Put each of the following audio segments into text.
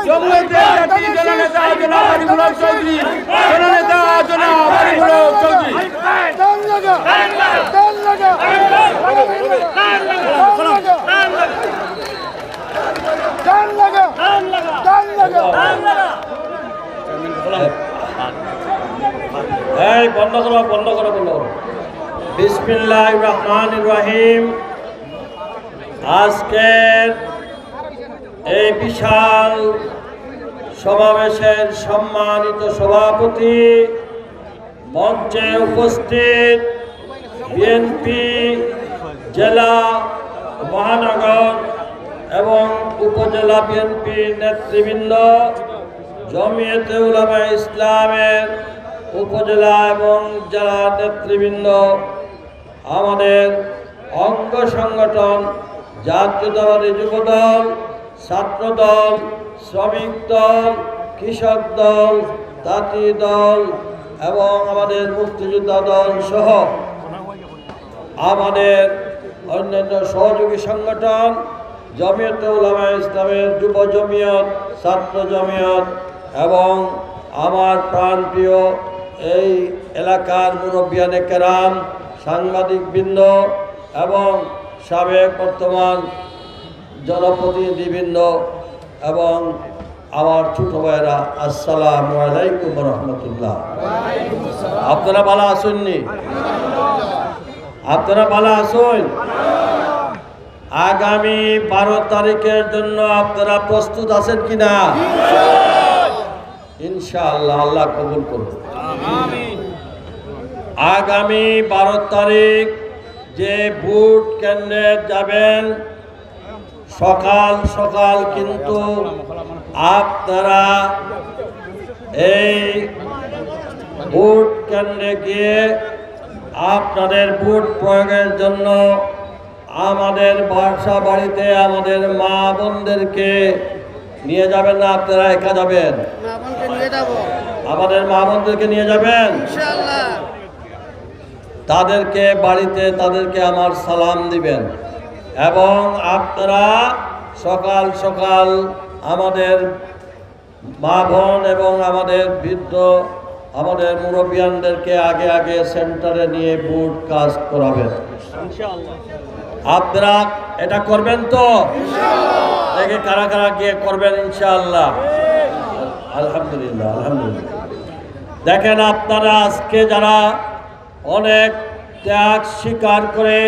জমিয়তের জাতীয় জননেতা জনাব আরিফুল হক চৌধুরী, জননেতা জনাব আরিফুল হক চৌধুরী। এই বন্ধ করো বন্ধ করো বন্ধ করো। বিসমিল্লাহির রহমানির রহিম। আজকের এই বিশাল সমাবেশের সম্মানিত সভাপতি, মঞ্চে উপস্থিত বিএনপি জেলা, মহানগর এবং উপজেলা বিএনপি নেতৃবৃন্দ, জমিয়তে উলামায়ে ইসলামের উপজেলা এবং জেলা নেতৃবৃন্দ, আমাদের অঙ্গ সংগঠন জাতীয়তাবাদী যুবদল, ছাত্রদল, শ্রমিক দল, কৃষক দল, তাঁতি দল এবং আমাদের মুক্তিযোদ্ধা দল সহ আমাদের অন্যান্য সহযোগী সংগঠন, জমিয়তে উলামায়ে ইসলামের যুব জমিয়ত, ছাত্র জমিয়ত এবং আমার প্রাণপ্রিয় এই এলাকার মুরব্বিয়ানে কেরাম, সাংবাদিকবৃন্দ এবং সাবেক বর্তমান জনপ্রতিনিধিবৃন্দ এবং আমার ছোট ভাইয়েরা, আসসালামু আলাইকুম রহমতুল্লাহ। আপনারা ভালো আসুননি? আপনারা ভালো আসুন? আগামী 12 তারিখের জন্য আপনারা প্রস্তুত আছেন কিনা? ইনশাআল্লাহ, আল্লাহ কবুল করুন। আগামী 12 তারিখ যে ভোট কেন্দ্রে যাবেন, সকাল সকাল কিন্তু আপনারা এই ভোট কেন্দ্রে গিয়ে আপনাদের ভোট প্রয়োগের জন্য আমাদের বাসা বাড়িতে আমাদের মা বোনদেরকে নিয়ে যাবেন না? আপনারা একা যাবেন? আমাদের মা বোনদেরকে নিয়ে যাবেন। তাদেরকে বাড়িতে তাদেরকে আমার সালাম দিবেন এবং আপনারা সকাল সকাল আমাদের মা বোন এবং আমাদের বৃদ্ধ, আমাদের মুরব্বিয়ানদেরকে আগে আগে সেন্টারে নিয়ে ভোট কাজ করাবেন। আপনারা এটা করবেন তো? দেখে কারা কারা গিয়ে করবেন ইনশাআল্লাহ। আলহামদুলিল্লাহ, আলহামদুলিল্লাহ। দেখেন, আপনারা আজকে যারা অনেক ত্যাগ স্বীকার করে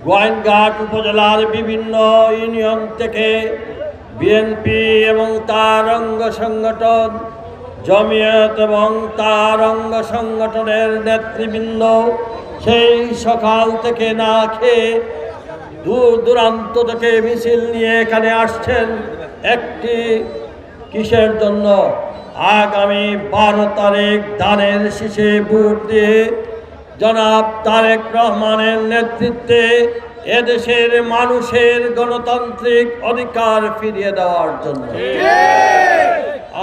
গোয়াইনঘাট উপজেলার বিভিন্ন ইউনিয়ন থেকে বিএনপি এবং তার অঙ্গ সংগঠন, জমিয়ত এবং তার অঙ্গ সংগঠনের নেতৃবৃন্দ সেই সকাল থেকে না খেয়ে দূর দূরান্ত থেকে মিছিল নিয়ে এখানে আসছেন একটি কিসের জন্য? আগামী 12 তারিখ ধানের শীষে ভোট দিয়ে জনাব তারেক রহমানের নেতৃত্বে এদেশের মানুষের গণতান্ত্রিক অধিকার ফিরিয়ে দেওয়ার জন্য,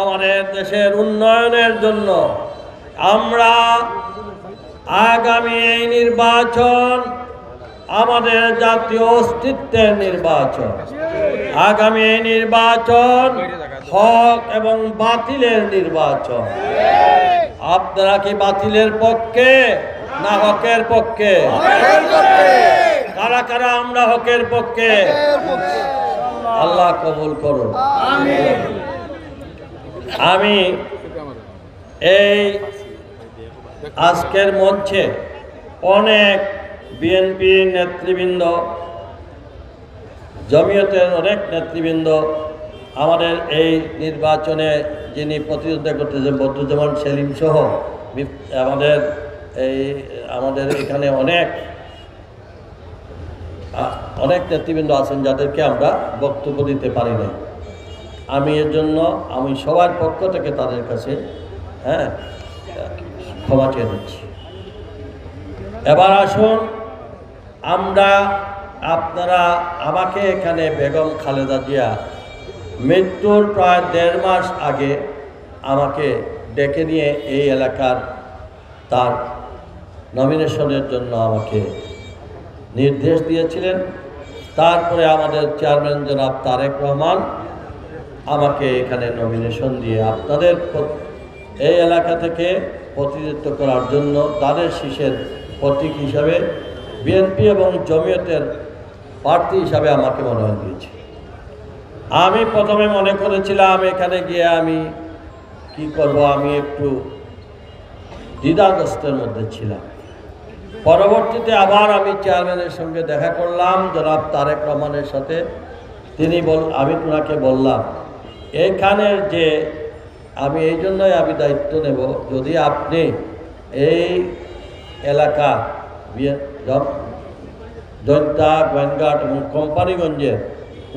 আমাদের দেশের উন্নয়নের জন্য। আমরা আগামী এই নির্বাচন আমাদের জাতীয় অস্তিত্বের নির্বাচন। আগামী এই নির্বাচন হক এবং বাতিলের নির্বাচন। আপনারা কি বাতিলের পক্ষে না হকের পক্ষে? কারা কারা আমরা হকের পক্ষে? আল্লাহ কবুল করুন। আমি এই আজকের মঞ্চে অনেক বিএনপি নেতৃবৃন্দ, জমিয়তের অনেক নেতৃবৃন্দ, আমাদের এই নির্বাচনে যিনি প্রতিদ্বন্দ্বিতা করতেছেন বদরুজ্জামান সেলিম সহ আমাদের এখানে অনেক নেতৃবৃন্দ আছেন যাদেরকে আমরা বক্তব্য দিতে পারি না। আমি এর জন্য সবার পক্ষ থেকে তাদের কাছে ক্ষমা চেয়ে দিচ্ছি। এবার আসুন, আপনারা আমাকে এখানে বেগম খালেদা জিয়া মৃত্যুর প্রায় 1.5 মাস আগে আমাকে ডেকে নিয়ে এই এলাকার তার নমিনেশনের জন্য আমাকে নির্দেশ দিয়েছিলেন। তারপরে আমাদের চেয়ারম্যান জনাব তারেক রহমান আমাকে এখানে নমিনেশন দিয়ে আপনাদের এই এলাকা থেকে প্রতিনিধিত্ব করার জন্য দানের শীষের প্রতীক হিসাবে বিএনপি এবং জমিয়তের প্রার্থী হিসাবে আমাকে মনোনয়ন দিয়েছে। আমি প্রথমে মনে করেছিলাম এখানে গিয়ে আমি কি করব, আমি একটু দ্বিধাগ্রস্তের মধ্যে ছিলাম। পরবর্তীতে আবার আমি চেয়ারম্যানের সঙ্গে দেখা করলাম, জনাব তারেক রহমানের সাথে। আমি ওনাকে বললাম এইখানের যে আমি এই জন্যই আমি দায়িত্ব নেব, যদি আপনি এই এলাকা জয়ন্তা, গোয়েনঘাট এবং কোম্পানিগঞ্জের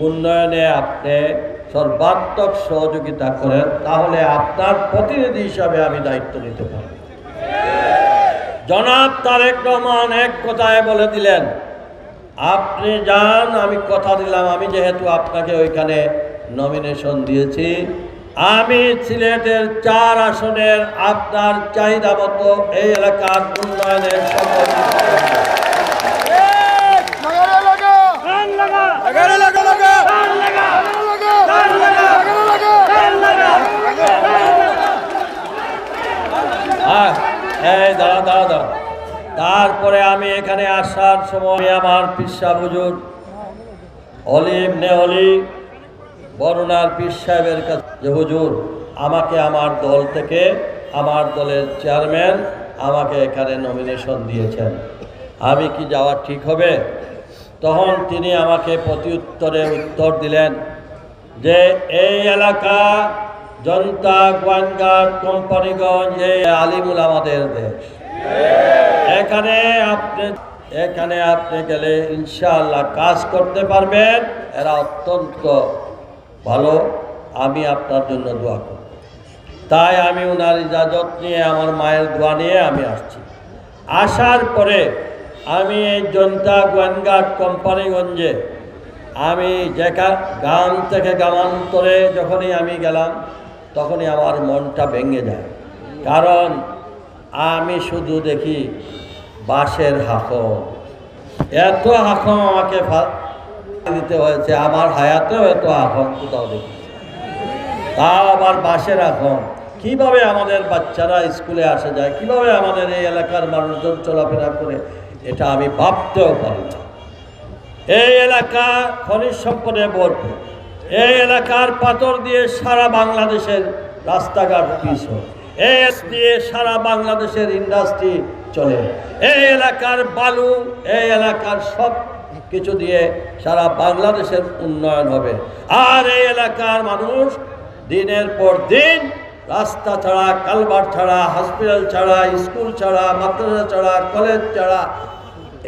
উন্নয়নে আপনি সর্বাত্মক সহযোগিতা করেন, তাহলে আপনার প্রতিনিধি হিসাবে আমি দায়িত্ব নিতে পারি। জনাব তারেক রহমান এক কথায় বলে দিলেন, আপনি যান, আমি কথা দিলাম, আমি যেহেতু আপনাকে ওইখানে নমিনেশন দিয়েছি, আমি সিলেটের 4 আসনের আপনার চাহিদা মতো এই এলাকার উন্নয়নের সকল দাঁড়া। তারপরে আমি এখানে আসার সময় আমার পিসা হুজুর অলিম নেহলি বরুণার পীর সাহেবের কাছে, যে হুজুর আমাকে আমার দল থেকে, আমার দলের চেয়ারম্যান আমাকে এখানে নমিনেশন দিয়েছেন, আমি কি যাওয়া ঠিক হবে? তখন তিনি আমাকে উত্তর দিলেন যে এই এলাকা জনতা, গোয়েনঘাট, কোম্পানিগঞ্জ, এই আলিমুল আমাদের দেশ, এখানে আপনি গেলে ইনশাআল্লাহ কাজ করতে পারবেন, এরা অত্যন্ত ভালো, আমি আপনার জন্য দোয়া করব। তাই আমি ওনার ইজাজত নিয়ে, আমার মায়ের দোয়া নিয়ে আমি আসছি। আসার পরে আমি এই জনতা, গোয়েনঘাট, কোম্পানিগঞ্জে আমি গ্রাম থেকে গ্রামান্তরে যখনই আমি গেলাম, তখনই আমার মনটা ভেঙে যায়। কারণ আমি শুধু দেখি বাঁশের হাঁকম, এত হাঁকম আমাকে দিতে হয়েছে, আমার হায়াতেও এত হাঁকম কোথাও দেখি, তাও আবার বাঁশের হাঁকম। কীভাবে আমাদের বাচ্চারা স্কুলে আসা যায়, কিভাবে আমাদের এই এলাকার মানুষজন চলাফেরা করে, এটা আমি ভাবতেও পারি না। এই এলাকা খনিজ সম্পদে ভরপুর, এই এলাকার পাথর দিয়ে সারা বাংলাদেশের রাস্তাঘাট পিছন, এই দিয়ে সারা বাংলাদেশের ইন্ডাস্ট্রি চলে, এই এলাকার বালু, এই এলাকার সব কিছু দিয়ে সারা বাংলাদেশের উন্নয়ন হবে। আর এই এলাকার মানুষ দিনের পর দিন রাস্তা ছাড়া, কালভার্ট ছাড়া, হসপিটাল ছাড়া, স্কুল ছাড়া, মাদ্রাসা ছাড়া, কলেজ ছাড়া,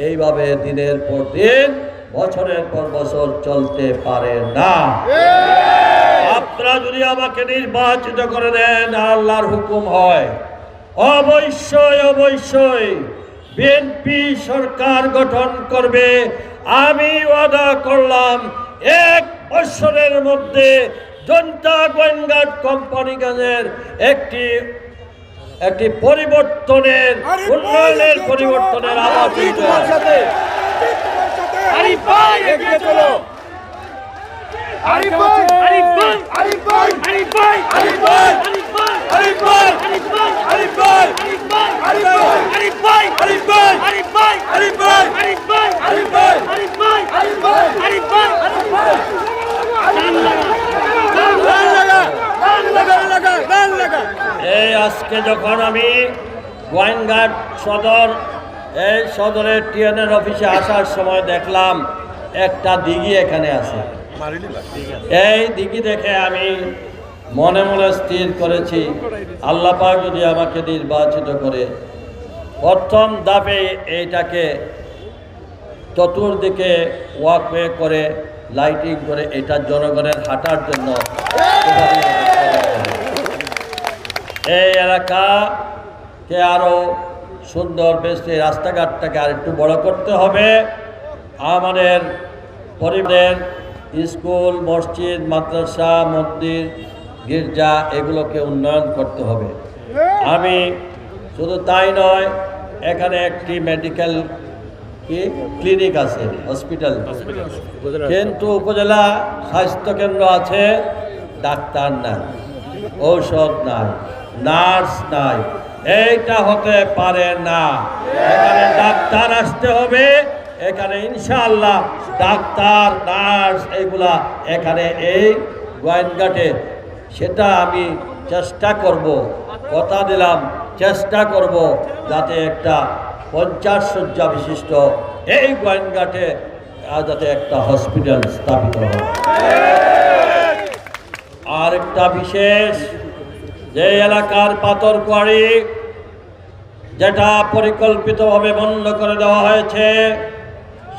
এইভাবে দিনের পর দিন, বছরের পর বছর চলতে পারে না। আপনারা যদি আমাকে নির্বাচিত করে দেন, আল্লাহর হুকুম হয়, অবশ্যই বিএনপি সরকার গঠন করবে। আমি ওয়াদা করলাম 1 বছরের মধ্যে জনতা, গোয়েনঘাট, কোম্পানিগঞ্জের একটি পরিবর্তনের, উন্নয়নের পরিবর্তনের আওয়াজ দিতে হবে। এই আজকে যখন আমি গোয়েনঘাট সদরের টিএনএর অফিসে আসার সময় দেখলাম একটা দিঘি এখানে আছে। এই দিঘি দেখে আমি মনে মনে স্থির করেছি, আল্লাহ পাক যদি আমাকে নির্বাচিত করে প্রথম ধাপে এইটাকে চতুর্দিকে ওয়াকওয়ে করে, লাইটিং করে, এটা জনগণের হাঁটার জন্য, এই এলাকাকে আরও সুন্দর, বেশ রাস্তাঘাটটাকে আর একটু বড় করতে হবে। আমাদের পরিবারের স্কুল, মসজিদ, মাদ্রাসা, মন্দির, গির্জা, এগুলোকে উন্নয়ন করতে হবে। আমি শুধু তাই নয়, এখানে একটি মেডিকেল ক্লিনিক আছে, হসপিটাল, কিন্তু উপজেলা স্বাস্থ্যকেন্দ্র আছে, ডাক্তার নাই, ঔষধ নাই, নার্স নাই, এইটা হতে পারে না। এখানে ডাক্তার আসতে হবে, এখানে ইনশাআল্লাহ ডাক্তার নার্স এইগুলা এখানে এই গোয়েন্দাঘাটে, সেটা আমি চেষ্টা করব, কথা দিলাম চেষ্টা করব যাতে একটা 50 শয্যা বিশিষ্ট এই গোয়েন্দাঘাটে যাতে একটা হসপিটাল স্থাপিত হয়। আর একটা বিশেষ, যে এলাকার পাথরকুয়ারি যেটা পরিকল্পিতভাবে বন্ধ করে দেওয়া হয়েছে,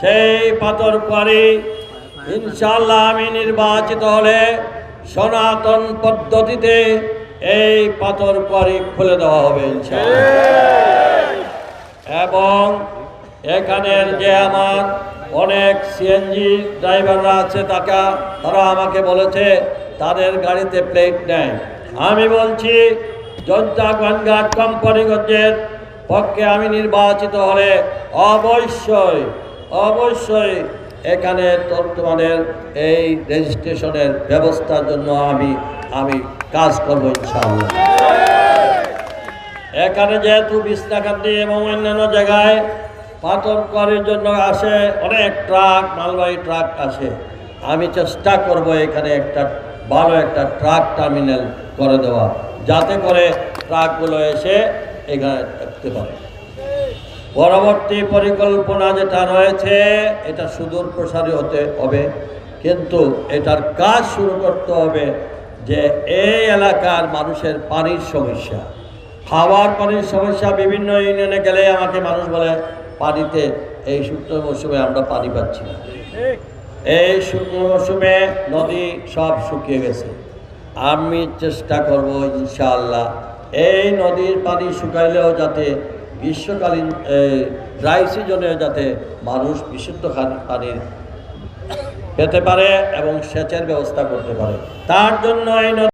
সেই পাথরকুয়ারি ইনশাআল্লাহ আমি নির্বাচিত হলে সনাতন পদ্ধতিতে এই পাথরকুয়ারি খুলে দেওয়া হবে ইনশাআল্লাহ। এবং এখানের যে আমার অনেক সিএনজি ড্রাইভাররা আছে তারা আমাকে বলেছে তাদের গাড়িতে প্লেট নেয়। আমি বলছি জনতা গোয়েন্দাঘাট কোম্পানিগঞ্জের পক্ষে আমি নির্বাচিত হলে অবশ্যই এখানে তোমাদের এই রেজিস্ট্রেশনের ব্যবস্থার জন্য আমি কাজ করবো ইনশাআল্লাহ। এখানে যেহেতু বিছনাকান্দি এবং অন্যান্য জায়গায় পাথরকুয়ারির জন্য আসে অনেক ট্রাক, মালবাহী ট্রাক আসে, আমি চেষ্টা করব এখানে একটা ভালো একটা ট্রাক টার্মিনাল করে দেওয়া, যাতে করে ট্রাকগুলো এসে এখানে থাকতে পারে। পরবর্তী পরিকল্পনা যেটা রয়েছে এটা সুদূর প্রসারী হতে হবে, কিন্তু এটার কাজ শুরু করতে হবে যে এই এলাকার মানুষের পানির সমস্যা, খাওয়ার পানির সমস্যা। বিভিন্ন ইউনিয়নে গেলে আমাকে মানুষ বলে পানিতে এই শুকনো মৌসুমে আমরা পানি পাচ্ছি না, এই শুকনো মৌসুমে নদী সব শুকিয়ে গেছে। আমি চেষ্টা করব ইনশাআল্লাহ এই নদীর পানি শুকাইলেও যাতে গ্রীষ্মকালীন ড্রাই সিজনে যাতে মানুষ বিশুদ্ধ পানির পেতে পারে এবং সেচের ব্যবস্থা করতে পারে, তার জন্য এই